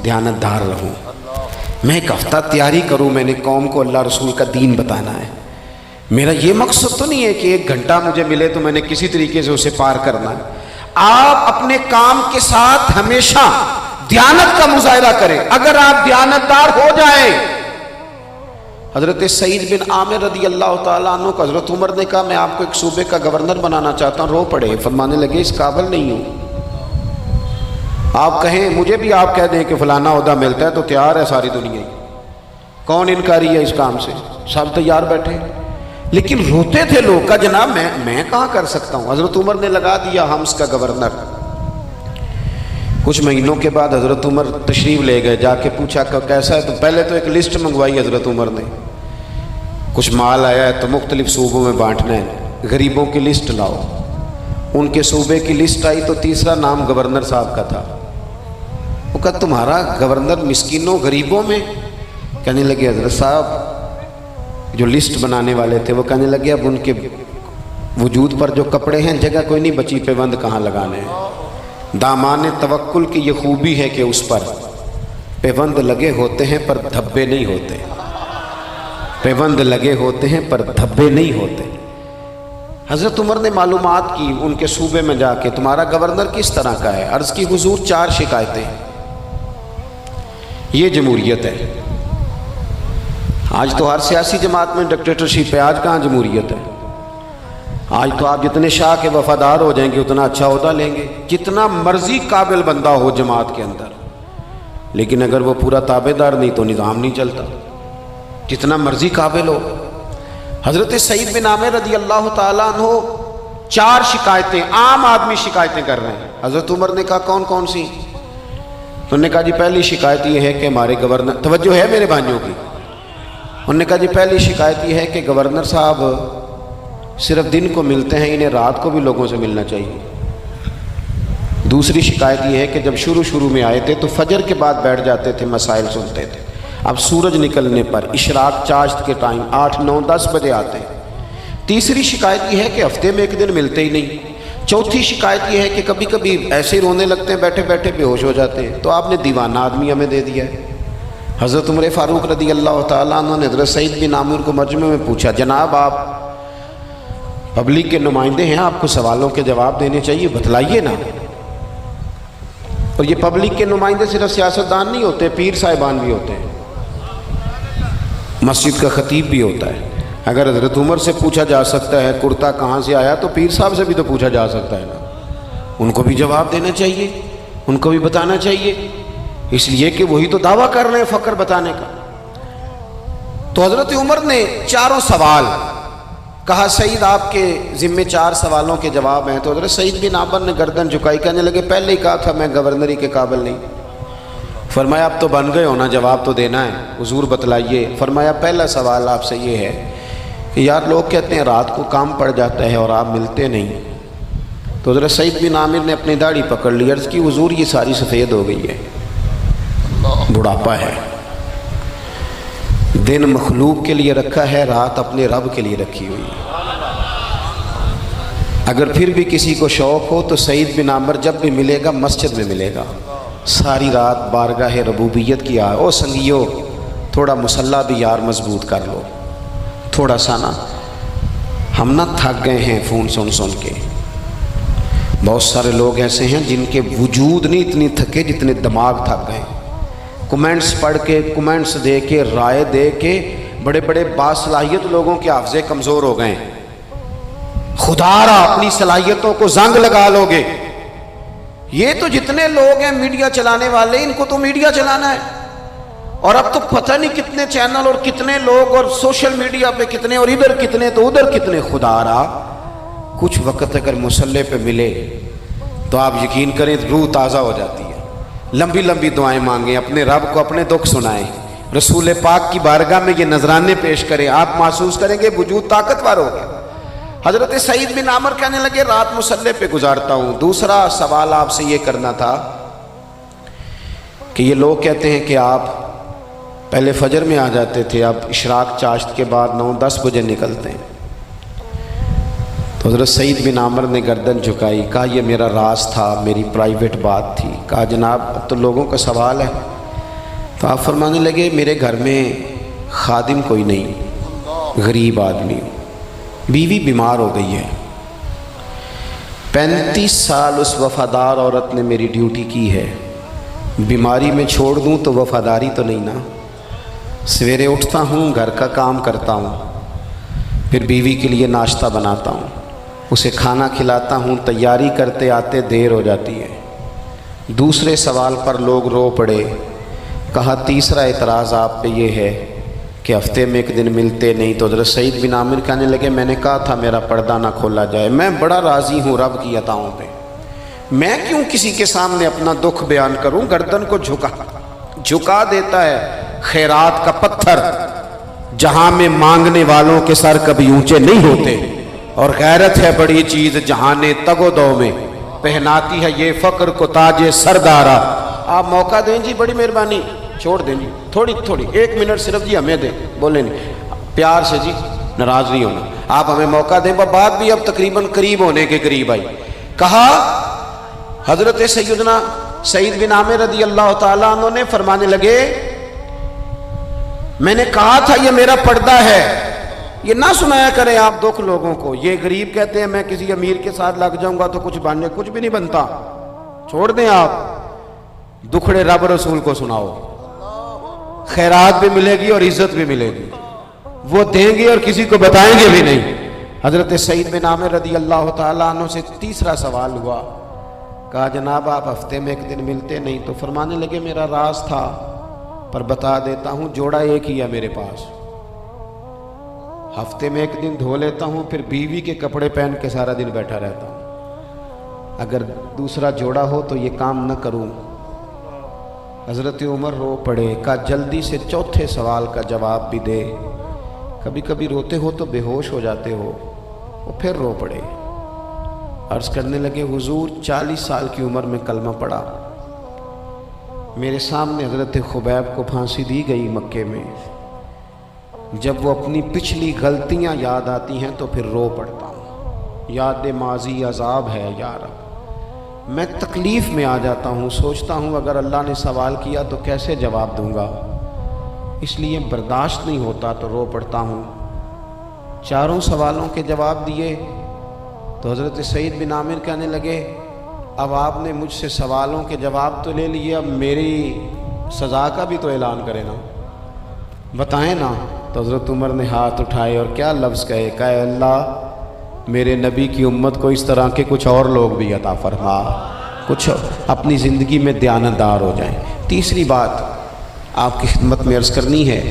دیانتدار رہوں، میں ایک ہفتہ تیاری کروں، میں نے قوم کو اللہ رسول کا دین بتانا ہے۔ میرا یہ مقصد تو نہیں ہے کہ 1 گھنٹہ مجھے ملے تو میں نے کسی طریقے سے اسے پار کرنا ہے۔ آپ اپنے کام کے ساتھ ہمیشہ دیانت کا مظاہرہ کریں۔ اگر آپ دیانتدار ہو جائیں، حضرت سعید بن عامر رضی اللہ تعالیٰ عنہ کو حضرت عمر نے کہا میں آپ کو ایک صوبے کا گورنر بنانا چاہتا ہوں، رو پڑے، فرمانے لگے اس قابل نہیں ہوں۔ آپ کہیں مجھے بھی آپ کہہ دیں کہ فلانا عہدہ ملتا ہے تو تیار ہے ساری دنیا، کون انکاری ہے اس کام سے، سب تیار بیٹھے، لیکن روتے تھے لوگ کا جناب میں کہاں کر سکتا ہوں۔ حضرت عمر نے لگا دیا حمص کا گورنر۔ کچھ مہینوں کے بعد حضرت عمر تشریف لے گئے، جا کے پوچھا کہ کیسا ہے، تو پہلے تو ایک لسٹ منگوائی حضرت عمر نے، کچھ مال آیا ہے تو مختلف صوبوں میں بانٹنا ہے، غریبوں کی لسٹ لاؤ۔ ان کے صوبے کی لسٹ آئی تو تیسرا نام گورنر صاحب کا تھا۔ وہ کہا تمہارا گورنر مسکینوں غریبوں میں؟ کہنے لگے حضرت صاحب جو لسٹ بنانے والے تھے وہ کہنے لگے اب ان کے وجود پر جو کپڑے ہیں جگہ کوئی نہیں بچی، پیوند کہاں لگانے ہیں۔ دامان توکل کی یہ خوبی ہے کہ اس پر پیوند لگے ہوتے ہیں پر دھبے نہیں ہوتے، پیوند لگے ہوتے ہیں پر دھبے نہیں ہوتے۔ حضرت عمر نے معلومات کی ان کے صوبے میں جا کے، تمہارا گورنر کس طرح کا ہے؟ عرض کی حضور 4 شکایتیں، یہ جمہوریت ہے، آج تو ہر سیاسی جماعت میں ڈکٹیٹرشپ ہے، آج کہاں جمہوریت ہے؟ آج تو آپ جتنے شاہ کے وفادار ہو جائیں گے اتنا اچھا عہدہ لیں گے، جتنا مرضی قابل بندہ ہو جماعت کے اندر، لیکن اگر وہ پورا تابع دار نہیں تو نظام نہیں چلتا، جتنا مرضی قابل ہو۔ حضرت سعید بن عامر رضی اللہ تعالیٰ عنہ 4 شکایتیں، عام آدمی شکایتیں کر رہے ہیں۔ حضرت عمر نے کہا کون کون سی؟ انہوں نے کہا جی پہلی شکایت یہ ہے کہ ہمارے گورنر، توجہ ہے میرے بھائیوں کی، انہوں نے کہا جی پہلی شکایت یہ ہے کہ گورنر صاحب صرف دن کو ملتے ہیں، انہیں رات کو بھی لوگوں سے ملنا چاہیے۔ دوسری شکایت یہ ہے کہ جب شروع میں آئے تھے تو فجر کے بعد بیٹھ جاتے تھے، مسائل سنتے تھے، اب سورج نکلنے پر اشراق چاشت کے ٹائم 8 9 10 بجے آتے ہیں۔ تیسری شکایت یہ ہے کہ ہفتے میں ایک دن ملتے ہی نہیں۔ چوتھی شکایت یہ ہے کہ کبھی کبھی ایسے ہی رونے لگتے ہیں، بیٹھے بیٹھے بے ہوش ہو جاتے ہیں، تو آپ نے دیوانہ آدمی ہمیں دے دیا ہے۔ حضرت عمر فاروق رضی اللہ تعالیٰ عنہ نے حضرت سعید بن عامر کو مجمع میں پوچھا، جناب آپ پبلک کے نمائندے ہیں، آپ کو سوالوں کے جواب دینے چاہیے، بتلائیے نا۔ اور یہ پبلک کے نمائندے صرف سیاستدان نہیں ہوتے، پیر صاحبان بھی ہوتے ہیں، مسجد کا خطیب بھی ہوتا ہے۔ اگر حضرت عمر سے پوچھا جا سکتا ہے کرتا کہاں سے آیا، تو پیر صاحب سے بھی تو پوچھا جا سکتا ہے نا، ان کو بھی جواب دینا چاہیے، ان کو بھی بتانا چاہیے، اس لیے کہ وہی تو دعویٰ کر رہے ہیں فقر بتانے کا۔ تو حضرت عمر نے 4 سوال کہا، سعید آپ کے ذمے 4 سوالوں کے جواب ہیں۔ تو حضرت سعید بن عامر نے گردن جھکائی، کہنے لگے پہلے ہی کہا تھا میں گورنری کے قابل نہیں۔ فرمایا اب تو بن گئے ہونا، جواب تو دینا ہے، حضور بتلائیے۔ فرمایا پہلا سوال آپ سے یہ ہے کہ یار لوگ کہتے ہیں رات کو کام پڑ جاتا ہے اور آپ ملتے نہیں۔ تو حضرت سعید بن عامر نے اپنی داڑھی پکڑ لی، عرض کی حضور یہ ساری سفید ہو گئی ہے، بڑھاپا ہے، دن مخلوق کے لیے رکھا ہے، رات اپنے رب کے لیے رکھی ہوئی ہے۔ اگر پھر بھی کسی کو شوق ہو تو سعید بن عامر جب بھی ملے گا مسجد میں ملے گا، ساری رات بارگاہ ربوبیت کی او سنگیو تھوڑا مسلح بھی یار مضبوط کر لو، تھوڑا سا نا، ہم نہ تھک گئے ہیں فون سن کے۔ بہت سارے لوگ ایسے ہیں جن کے وجود نہیں اتنی تھکے جتنے دماغ تھک گئے، کمنٹس پڑھ کے، کمنٹس دے کے، رائے دے کے، بڑے بڑے باصلاحیت لوگوں کے حافظے کمزور ہو گئے۔ خدا را اپنی صلاحیتوں کو زنگ لگا لو گے۔ یہ تو جتنے لوگ ہیں میڈیا چلانے والے، ان کو تو میڈیا چلانا ہے، اور اب تو پتہ نہیں کتنے چینل اور کتنے لوگ اور سوشل میڈیا پہ کتنے، اور ادھر کتنے تو ادھر کتنے۔ خدا را کچھ وقت اگر مصلے پہ ملے تو آپ یقین کریں روح تازہ ہو جاتی ہے، لمبی لمبی دعائیں مانگیں، اپنے رب کو اپنے دکھ سنائیں، رسول پاک کی بارگاہ میں یہ نذرانے پیش کریں، آپ محسوس کریں گے وجود طاقتور ہو گیا۔ حضرت سعید بن عامر کہنے لگے رات مصلے پہ گزارتا ہوں۔ دوسرا سوال آپ سے یہ کرنا تھا کہ یہ لوگ کہتے ہیں کہ آپ پہلے فجر میں آ جاتے تھے، اب اشراق چاشت کے بعد 9 10 بجے نکلتے ہیں۔ تو حضرت سعید بن عامر نے گردن جھکائی، کہا یہ میرا راز تھا، میری پرائیویٹ بات تھی۔ کہا جناب اب تو لوگوں کا سوال ہے۔ تو آپ فرمانے لگے میرے گھر میں خادم کوئی نہیں، غریب آدمی، بیوی بیمار ہو گئی ہے، 35 سال اس وفادار عورت نے میری ڈیوٹی کی ہے، بیماری میں چھوڑ دوں تو وفاداری تو نہیں نا۔ سویرے اٹھتا ہوں، گھر کا کام کرتا ہوں، پھر بیوی کے لیے ناشتہ بناتا ہوں، اسے کھانا کھلاتا ہوں، تیاری کرتے آتے دیر ہو جاتی ہے۔ دوسرے سوال پر لوگ رو پڑے۔ کہا تیسرا اعتراض آپ پہ یہ ہے کہ ہفتے میں ایک دن ملتے نہیں۔ تو حضرت سعید بن عامر کہنے لگے میں نے کہا تھا میرا پردہ نہ کھولا جائے، میں بڑا راضی ہوں رب کی عطاؤں پہ، میں کیوں کسی کے سامنے اپنا دکھ بیان کروں۔ گردن کو جھکا دیتا ہے خیرات کا پتھر، جہاں میں مانگنے والوں کے سر کبھی اونچے نہیں ہوتے، اور غیرت ہے بڑی چیز جہاں نے تگ و دو میں پہناتی ہے یہ فقر کو تاج سردارا۔ آپ موقع دیں جی، بڑی مہربانی، چھوڑ دیں جی، تھوڑی 1 منٹ صرف جی ہمیں دیں، بولے نہیں پیار سے جی، ناراض نہیں ہونا، آپ ہمیں موقع دیں۔ بات بھی اب تقریباً قریب ہونے کے قریب آئی۔ کہا حضرت سیدنا سعید بن عامر رضی اللہ تعالیٰ عنہ نے فرمانے لگے میں نے کہا تھا یہ میرا پردہ ہے، یہ نہ سنایا کریں آپ دکھ لوگوں کو۔ یہ غریب کہتے ہیں میں کسی امیر کے ساتھ لگ جاؤں گا تو کچھ بننے، کچھ بھی نہیں بنتا، چھوڑ دیں آپ، دکھڑے رب رسول کو سناؤ، خیرات بھی ملے گی اور عزت بھی ملے گی۔ وہ دیں گے اور کسی کو بتائیں گے بھی نہیں۔ حضرت سعید بن عامر رضی اللہ تعالیٰ عنہ سے تیسرا سوال ہوا، کہا جناب آپ ہفتے میں ایک دن ملتے نہیں، تو فرمانے لگے میرا راز تھا پر بتا دیتا ہوں، جوڑا ایک ہی ہے میرے پاس، ہفتے میں ایک دن دھو لیتا ہوں، پھر بیوی کے کپڑے پہن کے سارا دن بیٹھا رہتا ہوں، اگر دوسرا جوڑا ہو تو یہ کام نہ کروں۔ حضرت عمر رو پڑے، کہا جلدی سے چوتھے سوال کا جواب بھی دے، کبھی کبھی روتے ہو تو بے ہوش ہو جاتے ہو۔ وہ پھر رو پڑے، عرض کرنے لگے حضور 40 سال کی عمر میں کلمہ پڑھا، میرے سامنے حضرت خبیب کو پھانسی دی گئی مکے میں، جب وہ اپنی پچھلی غلطیاں یاد آتی ہیں تو پھر رو پڑتا ہوں، یاد ماضی عذاب ہے یا رب، میں تکلیف میں آ جاتا ہوں، سوچتا ہوں اگر اللہ نے سوال کیا تو کیسے جواب دوں گا، اس لیے برداشت نہیں ہوتا تو رو پڑتا ہوں۔ چاروں سوالوں کے جواب دیے تو حضرت سعید بن عامر کہنے لگے اب آپ نے مجھ سے سوالوں کے جواب تو لے لیے، اب میری سزا کا بھی تو اعلان کریں نا، بتائیں نا۔ تو حضرت عمر نے ہاتھ اٹھائے اور کیا لفظ کہے، کہے اللہ میرے نبی کی امت کو اس طرح کے کچھ اور لوگ بھی عطا فرما، کچھ اپنی زندگی میں دیانتدار ہو جائیں۔ تیسری بات آپ کی خدمت میں عرض کرنی ہے،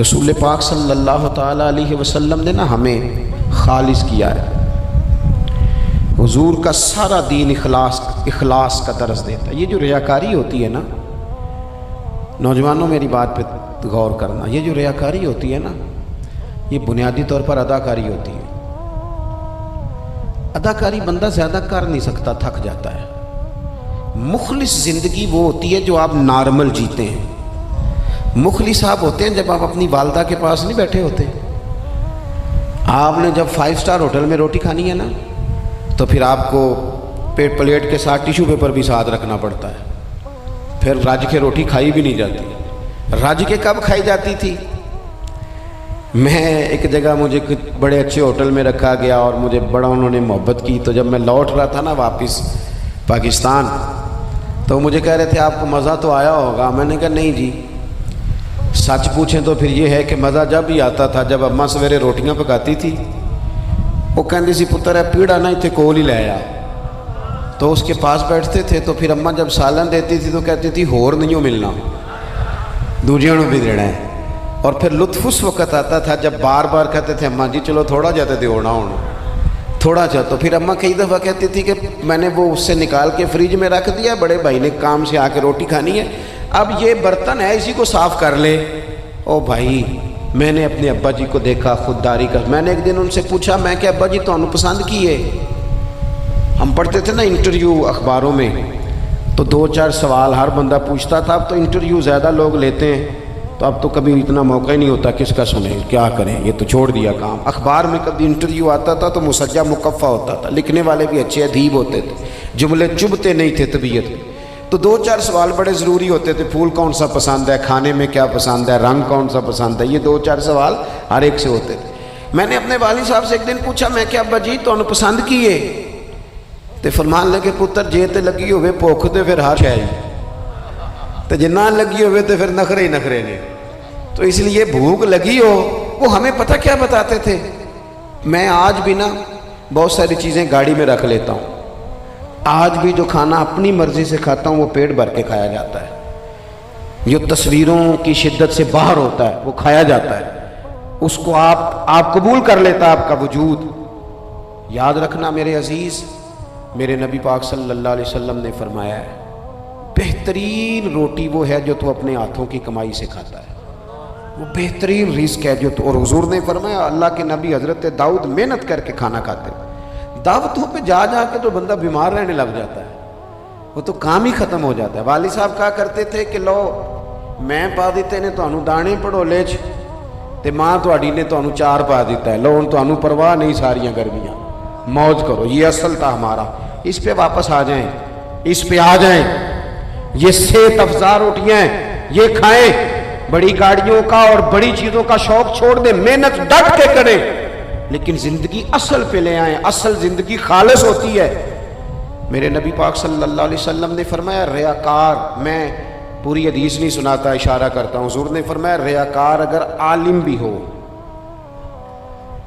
رسول پاک صلی اللہ تعالیٰ علیہ وسلم نے نا ہمیں خالص کیا ہے، حضور کا سارا دین اخلاص کا درس دیتا ہے۔ یہ جو ریاکاری ہوتی ہے نا، نوجوانوں میری بات پہ غور کرنا، یہ جو ریاکاری ہوتی ہے نا، یہ بنیادی طور پر اداکاری ہوتی ہے۔ اداکاری بندہ زیادہ کر نہیں سکتا، تھک جاتا ہے۔ مخلص زندگی وہ ہوتی ہے جو آپ نارمل جیتے ہیں۔ مخلص آپ ہوتے ہیں جب آپ اپنی والدہ کے پاس نہیں بیٹھے ہوتے، آپ نے جب 5 سٹار ہوٹل میں روٹی کھانی ہے نا تو پھر آپ کو پلیٹ کے ساتھ ٹیشو پیپر بھی ساتھ رکھنا پڑتا ہے، پھر رج کے روٹی کھائی بھی نہیں جاتی۔ رج کے کب کھائی جاتی تھی؟ میں ایک جگہ مجھے بڑے اچھے ہوٹل میں رکھا گیا اور مجھے بڑا انہوں نے محبت کی، تو جب میں لوٹ رہا تھا نا واپس پاکستان تو مجھے کہہ رہے تھے آپ کو مزہ تو آیا ہوگا، میں نے کہا نہیں جی، سچ پوچھیں تو پھر یہ ہے کہ مزہ جب ہی آتا تھا جب اماں سویرے روٹیاں پکاتی تھی، وہ کہندی سی پتر ہے پیڑا نہ اتنے کول ہی لے آیا، تو اس کے پاس بیٹھتے تھے، تو پھر اماں جب سالن دیتی تھی تو کہتی تھی ہور نہیں ہو ملنا، دوجیاں نوں بھی دینا ہے۔ اور پھر لطف اس وقت آتا تھا جب بار بار کہتے تھے اماں جی چلو تھوڑا جاتے تھے ہونا ہونا تھوڑا جا، تو پھر اماں کئی دفعہ کہتی تھی کہ میں نے وہ اس سے نکال کے فریج میں رکھ دیا، بڑے بھائی نے کام سے آ کے روٹی کھانی ہے، اب یہ برتن ہے اسی کو صاف کر لے۔ او بھائی میں نے اپنے ابا جی کو دیکھا خودداری کا، میں نے ایک دن ان سے پوچھا، میں کہ ابا جی تو انہوں پسند کیے، ہم پڑھتے تھے نا انٹرویو اخباروں میں تو 2-4 سوال ہر بندہ پوچھتا تھا، اب تو انٹرویو زیادہ لوگ لیتے ہیں تو اب تو کبھی اتنا موقع ہی نہیں ہوتا کس کا سنیں کیا کریں، یہ تو چھوڑ دیا کام۔ اخبار میں کبھی انٹرویو آتا تھا تو مسجع مقفع ہوتا تھا، لکھنے والے بھی اچھے ادیب ہوتے تھے، جملے چبھتے نہیں تھے طبیعت میں، تو 2-4 سوال بڑے ضروری ہوتے تھے، پھول کون سا پسند ہے، کھانے میں کیا پسند ہے، رنگ کون سا پسند ہے، یہ 2-4 سوال ہر ایک سے ہوتے تھے۔ میں نے اپنے والد صاحب سے ایک دن پوچھا، میں کہ ابا جی تو انہوں پسند کیے، تو فرمان لگے پتر جے تے لگی ہوئے بھوک تے پھر ہر شے تو جے نہ لگی ہوئے تو پھر نخرے ہی نخرے نے، تو اس لیے بھوک لگی ہو، وہ ہمیں پتہ کیا بتاتے تھے۔ میں آج بھی نا بہت ساری چیزیں گاڑی میں رکھ لیتا ہوں، آج بھی جو کھانا اپنی مرضی سے کھاتا ہوں وہ پیٹ بھر کے کھایا جاتا ہے، جو تصویروں کی شدت سے باہر ہوتا ہے وہ کھایا جاتا ہے، اس کو آپ قبول کر لیتا ہے آپ کا وجود۔ یاد رکھنا میرے عزیز، میرے نبی پاک صلی اللہ علیہ وسلم نے فرمایا ہے بہترین روٹی وہ ہے جو تو اپنے ہاتھوں کی کمائی سے کھاتا ہے، وہ بہترین رزق ہے جو تو، اور حضور نے فرمایا اللہ کے نبی حضرت داؤد محنت کر کے کھانا کھاتے، دعوتوں پہ جا کے تو بندہ بیمار رہنے لگ جاتا ہے، وہ تو کام ہی ختم ہو جاتا ہے۔ والد صاحب کہا کرتے تھے کہ لو میں پا دیتے نے تانوں دانے پڑولے چ تے ماں تہاڈی نے تانوں چار پا دیتا ہے، لو ہن تانوں پرواہ نہیں ساریاں گرمیاں، موج کرو، یہ اصل تھا ہمارا، اس پہ واپس آ جائیں، اس پہ آ جائیں، یہ صحت افزا روٹیاں یہ کھائیں، بڑی گاڑیوں کا اور بڑی چیزوں کا شوق چھوڑ دیں، محنت ڈٹ کے کریں، لیکن زندگی اصل پہ لے آئیں، اصل زندگی خالص ہوتی ہے۔ میرے نبی پاک صلی اللہ علیہ وسلم نے فرمایا ریاکار، میں پوری حدیث نہیں سناتا اشارہ کرتا ہوں، حضور نے فرمایا ریاکار اگر عالم بھی ہو،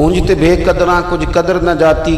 ਉਂਝ ਤੇ ਬੇਕਦਰਾਂ ਕੁਝ ਕਦਰ ਨਾ ਜਾਤੀ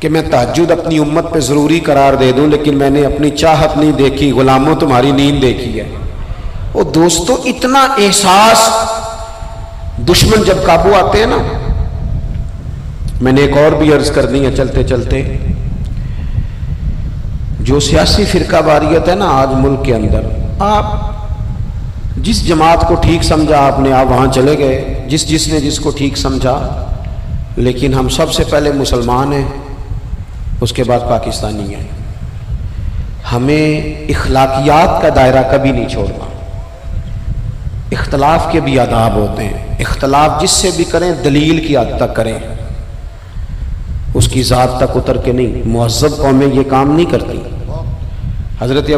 کہ میں تہجد اپنی امت پہ ضروری قرار دے دوں، لیکن میں نے اپنی چاہت نہیں دیکھی، غلاموں تمہاری نیند دیکھی ہے۔ وہ دوستو اتنا احساس دشمن جب قابو آتے ہیں نا۔ میں نے ایک اور بھی عرض کرنی ہے چلتے چلتے، جو سیاسی فرقہ واریت ہے نا آج ملک کے اندر، آپ جس جماعت کو ٹھیک سمجھا آپ نے، آپ وہاں چلے گئے، جس نے جس کو ٹھیک سمجھا، لیکن ہم سب سے پہلے مسلمان ہیں، اس کے بعد پاکستانی ہیں۔ ہمیں اخلاقیات کا دائرہ کبھی نہیں چھوڑنا۔ اختلاف کے بھی آداب ہوتے ہیں، اختلاف جس سے بھی کریں دلیل کی حد تک کریں، اس کی ذات تک اتر کے نہیں۔ مہذب قومیں یہ کام نہیں کرتی۔ حضرت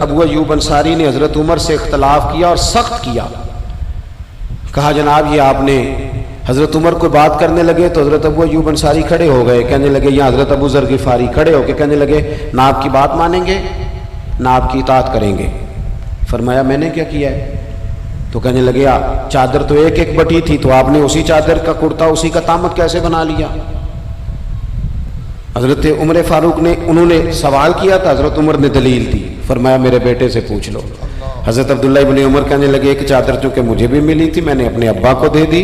ابو ایوب انصاری نے حضرت عمر سے اختلاف کیا اور سخت کیا، کہا جناب یہ آپ نے، حضرت عمر کو بات کرنے لگے تو حضرت ابو ایوب انصاری کھڑے ہو گئے، کہنے لگے، یا حضرت ابو ذر غفاری کھڑے ہو کے کہنے لگے نہ آپ کی بات مانیں گے نہ آپ کی اطاعت کریں گے۔ فرمایا میں نے کیا کیا ہے؟ تو کہنے لگے چادر تو ایک بٹی تھی، تو آپ نے اسی چادر کا کرتا اسی کا تامت کیسے بنا لیا؟ حضرت عمر فاروق نے، انہوں نے سوال کیا تھا، حضرت عمر نے دلیل دی، فرمایا میرے بیٹے سے پوچھ لو۔ حضرت عبداللہ ابن عمر کہنے لگے ایک چادر چونکہ مجھے بھی ملی تھی میں نے اپنے ابا کو دے دی،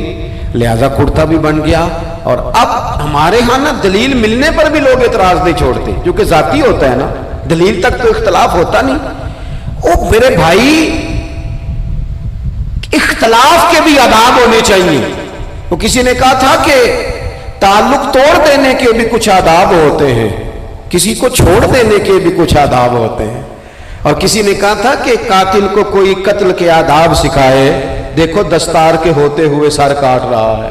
لہذا کرتا بھی بن گیا۔ اور اب ہمارے ہاں نا دلیل ملنے پر بھی لوگ اعتراض نہیں چھوڑتے، کیونکہ ذاتی ہوتا ہے نا، دلیل تک تو اختلاف ہوتا نہیں۔ او میرے بھائی، اختلاف کے بھی آداب ہونے چاہیے۔ وہ کسی نے کہا تھا کہ تعلق توڑ دینے کے بھی کچھ آداب ہوتے ہیں، کسی کو چھوڑ دینے کے بھی کچھ آداب ہوتے ہیں۔ اور کسی نے کہا تھا کہ قاتل کو کوئی قتل کے آداب سکھائے، دیکھو دستار کے ہوتے ہوئے سر کاٹ رہا ہے۔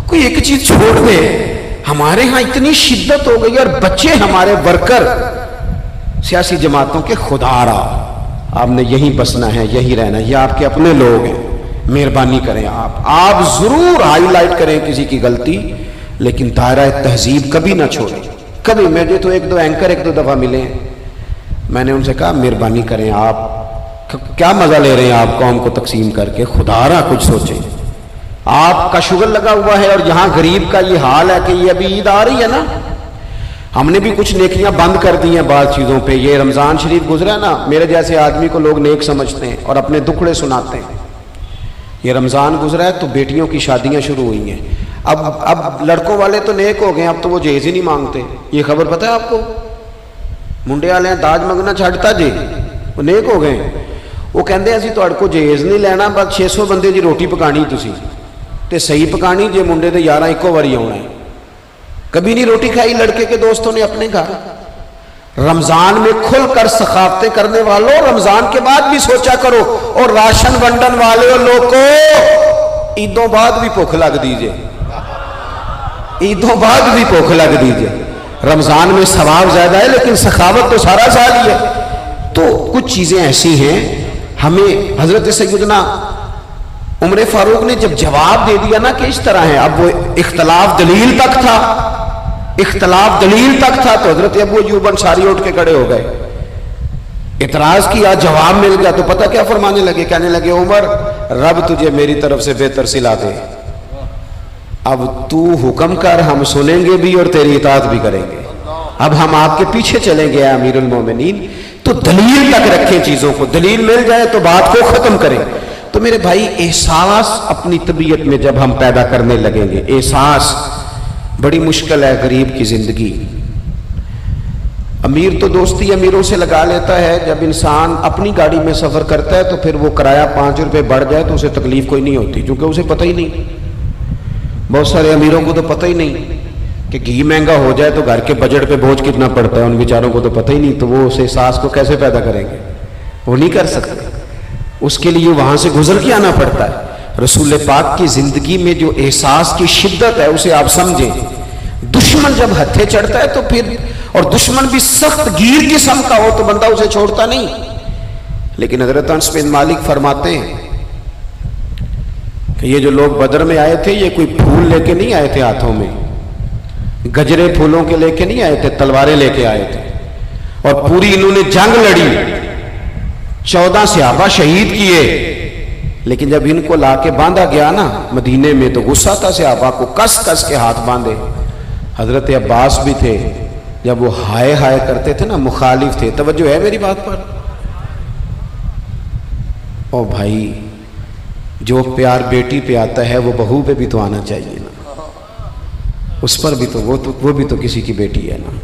کوئی ایک چیز چھوڑ دے۔ ہمارے ہاں اتنی شدت ہو گئی، اور بچے ہمارے ورکر سیاسی جماعتوں کے، خدا را آپ نے یہیں بسنا ہے، یہیں رہنا ہے، یہ آپ کے اپنے لوگ ہیں، مہربانی کریں آپ ضرور ہائی لائٹ کریں کسی کی غلطی، لیکن دائرہ تہذیب کبھی نہ چھوڑیں۔ کبھی مجھے تو ایک دو دفعہ ملے ہیں، میں نے ان سے کہا مہربانی کریں، آپ کیا مزہ لے رہے ہیں آپ قوم کو تقسیم کر کے، خدا را کچھ سوچیں۔ آپ کا شغل لگا ہوا ہے، اور یہاں غریب کا یہ حال ہے کہ یہ ابھی عید آ رہی ہے نا، ہم نے بھی کچھ نیکیاں بند کر دی ہیں بعض چیزوں پہ۔ یہ رمضان شریف گزرا ہے نا، میرے جیسے آدمی کو لوگ نیک سمجھتے ہیں اور اپنے دکھڑے سناتے ہیں۔ یہ رمضان گزرا ہے تو بیٹیوں کی شادیاں شروع ہوئی ہیں۔ اب لڑکوں والے تو نیک ہو گئے، اب تو وہ جہیز ہی نہیں مانگتے۔ یہ خبر پتہ ہے آپ کو؟ منڈے والے ہیں داج منگنا چھڈتا جی، وہ نیک ہو گئے۔ وہ کہندے اسی تہاڈے کو جہیز نہیں لینا، بس 600 بندے دی روٹی پکانی تسی تے صحیح پکانی جے، منڈے دے 11 ایکو واری آنا ہے۔ کبھی نہیں روٹی کھائی لڑکے کے دوستوں نے اپنے گھر۔ رمضان میں کھل کر سخاوتیں کرنے والوں، رمضان کے بعد بھی سوچا کرو، اور راشن ونڈن والے لوگوں، عیدوں بعد بھی بھوک لگ دیجئے، عیدوں بعد بھی بھوک لگ دیجئے۔ رمضان میں ثواب زیادہ ہے، لیکن سخاوت تو سارا سال ہی ہے۔ تو کچھ چیزیں ایسی ہیں ہمیں، حضرت سیدنا عمر فاروق نے جب جواب دے دیا نا کہ اس طرح ہے، اب وہ اختلاف دلیل تک تھا، اختلاف دلیل تک تھا، تو حضرت ابو ایوب انصاری اٹھ کے کھڑے ہو گئے، اعتراض کیا، جواب مل گیا، تو پتہ کیا فرمانے لگے؟ کہنے لگے عمر رب تجھے میری طرف سے بہتر صلہ دے، اب تو حکم کر، ہم سنیں گے بھی اور تیری اطاعت بھی کریں گے، اب ہم آپ کے پیچھے چلیں گے امیر المومنین۔ تو دلیل تک رکھیں چیزوں کو، دلیل مل جائے تو بات کو ختم کریں۔ تو میرے بھائی، احساس اپنی طبیعت میں جب ہم پیدا کرنے لگیں گے، احساس بڑی مشکل ہے غریب کی زندگی۔ امیر تو دوستی امیروں سے لگا لیتا ہے، جب انسان اپنی گاڑی میں سفر کرتا ہے تو پھر وہ کرایہ 5 روپے بڑھ جائے تو اسے تکلیف کوئی نہیں ہوتی، کیونکہ اسے پتہ ہی نہیں۔ بہت سارے امیروں کو تو پتہ ہی نہیں کہ گھی مہنگا ہو جائے تو گھر کے بجٹ پہ بوجھ کتنا پڑتا ہے، ان بیچاروں کو تو پتہ ہی نہیں، تو وہ اس احساس کو کیسے پیدا کریں گے؟ وہ نہیں کر سکتے، اس کے لیے وہاں سے گزر کے آنا پڑتا ہے۔ رسول پاک کی زندگی میں جو احساس کی شدت ہے اسے آپ سمجھیں۔ دشمن جب ہتھے چڑھتا ہے تو پھر، اور دشمن بھی سخت گیر قسم کا ہو تو بندہ اسے چھوڑتا نہیں۔ لیکن حضرت انس بن مالک فرماتے ہیں کہ یہ جو لوگ بدر میں آئے تھے، یہ کوئی پھول لے کے نہیں آئے تھے ہاتھوں میں، گجرے پھولوں کے لے کے نہیں آئے تھے، تلواریں لے کے آئے تھے، اور پوری انہوں نے جنگ لڑی، 14 صحابہ شہید کیے، لیکن جب ان کو لا کے باندھا گیا نا مدینے میں تو غصہ تھا صحابہ کو، کس کس کے ہاتھ باندھے، حضرت عباس بھی تھے، جب وہ ہائے ہائے کرتے تھے نا، مخالف تھے. توجہ ہے میری بات پر؟ او بھائی، جو پیار بیٹی پہ آتا ہے وہ بہو پہ بھی تو آنا چاہیے نا. اس پر بھی تو وہ بھی تو کسی کی بیٹی ہے نا.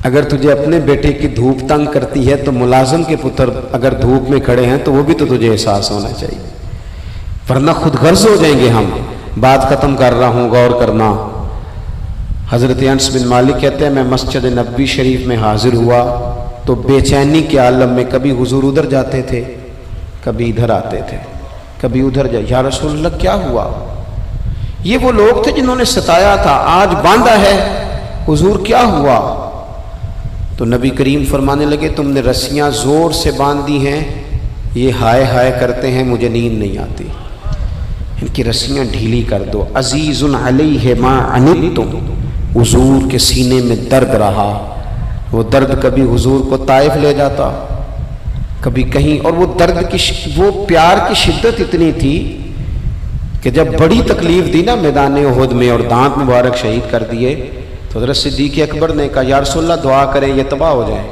اگر تجھے اپنے بیٹے کی دھوپ تنگ کرتی ہے تو ملازم کے پتر اگر دھوپ میں کھڑے ہیں تو وہ بھی تو تجھے احساس ہونا چاہیے، ورنہ خود غرض ہو جائیں گے ہم. بات ختم کر رہا ہوں، غور کرنا. حضرت انس بن مالک کہتے ہیں میں مسجد نبوی شریف میں حاضر ہوا تو بے چینی کے عالم میں کبھی حضور ادھر جاتے تھے، کبھی ادھر آتے تھے، کبھی ادھر جائے. یا رسول اللہ کیا ہوا؟ یہ وہ لوگ تھے جنہوں نے ستایا تھا، آج باندھا ہے، حضور کیا ہوا؟ تو نبی کریم فرمانے لگے تم نے رسیاں زور سے باندھی ہیں، یہ ہائے ہائے کرتے ہیں، مجھے نیند نہیں آتی، ان کی رسیاں ڈھیلی کر دو. عزیز علیہ ما عنتم، حضور کے سینے میں درد رہا. وہ درد کبھی حضور کو طائف لے جاتا، کبھی کہیں، اور وہ درد کی وہ پیار کی شدت اتنی تھی کہ جب بڑی تکلیف دی نا میدان احد میں اور دانت مبارک شہید کر دیے تو حضرت صدیق اکبر نے کہا یا رسول اللہ دعا کریں یہ تباہ ہو جائیں.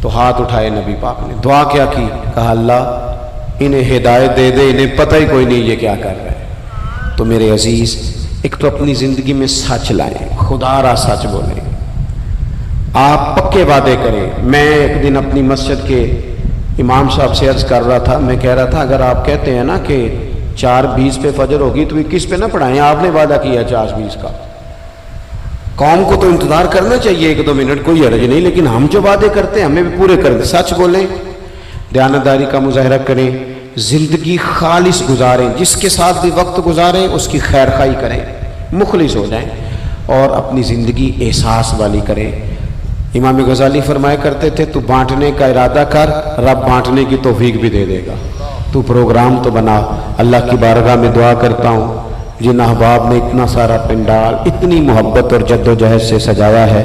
تو ہاتھ اٹھائے نبی پاک نے، دعا کیا کی؟ کہا اللہ انہیں ہدایت دے دے، انہیں پتہ ہی کوئی نہیں یہ کیا کر رہے ہیں. تو میرے عزیز، ایک تو اپنی زندگی میں سچ لائیں، خدا را سچ بولیں، آپ پکے وعدے کریں. میں ایک دن اپنی مسجد کے امام صاحب سے عرض کر رہا تھا، میں کہہ رہا تھا اگر آپ کہتے ہیں نا کہ 4:20 پہ فجر ہوگی تو 21 پہ نہ پڑھائیں، آپ نے وعدہ کیا 4:20 کا. قوم کو تو انتظار کرنا چاہیے 1-2 منٹ، کوئی حرج نہیں، لیکن ہم جو وعدے کرتے ہیں ہمیں بھی پورے کر دیں. سچ بولیں، دیانتداری کا مظاہرہ کریں، زندگی خالص گزاریں، جس کے ساتھ بھی وقت گزاریں اس کی خیر خواہی کریں، مخلص ہو جائیں اور اپنی زندگی احساس والی کریں. امام غزالی فرمایا کرتے تھے تو بانٹنے کا ارادہ کر، رب بانٹنے کی توفیق بھی دے دے گا. تو پروگرام تو بنا. اللہ کی بارگاہ میں دعا کرتا ہوں جن احباب نے اتنا سارا پنڈال اتنی محبت اور جد و جہد سے سجایا ہے،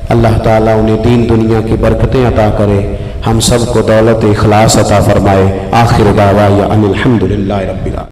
اللہ تعالیٰ انہیں دین دنیا کی برکتیں عطا کرے، ہم سب کو دولت اخلاص عطا فرمائے. آخر دعوانا ان الحمد للہ رب العالمین.